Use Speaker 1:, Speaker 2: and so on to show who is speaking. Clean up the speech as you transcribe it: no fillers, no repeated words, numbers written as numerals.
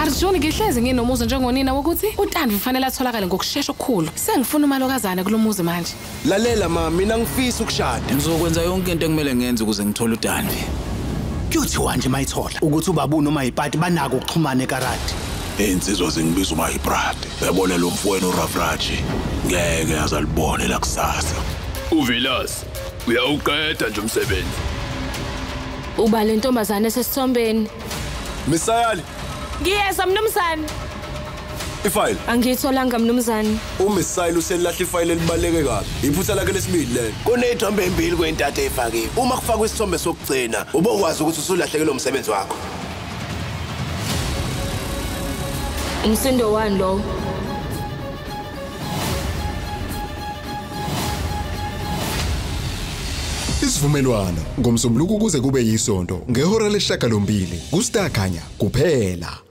Speaker 1: Arjuni ngihlezi nginomuzi njengonina wokuthi uNtando kufanele atholakale ngokusheshsha okukhulu. Sengifuna umalokazana kulomuzi manje.
Speaker 2: Lalela mama, mina ngifisa ukushada.
Speaker 3: Ngizokwenza yonke into ekumele ngenze ukuze ngithole uNtando.
Speaker 4: Kuthi wanje mayithola ukuthi ubabu noma ipati banako ukuxhumana ekaradi.
Speaker 5: Insizwa zingibiza uma ibrade. Yabona lo mfowenu uRafraji. Ngeke azalibone la kusasa.
Speaker 6: Uvilas, uyawuqeda nje umsebenzi.
Speaker 7: Uba le ntombazane esesithombeni.
Speaker 2: Misayali,
Speaker 7: Ngiyeza mnumzane.
Speaker 2: ifile.
Speaker 7: Angiyitholanga mnumzane.
Speaker 2: Umisayali uselahla ifile elibaleke kabi. Iphutha lakhe lesibili lelo. Kunezithombe embili kwentatha efakiwe. Uma kufakwa isithombe sokugcina, ubokwazi ukuthi usulahlekelwe umsebenzi wakho.
Speaker 7: Umsindo wani lo?
Speaker 8: Isivumelwano ngomsombuluko kuze kube yisonto ngehora lesishiyagalombili kuStar Khanya kuphela.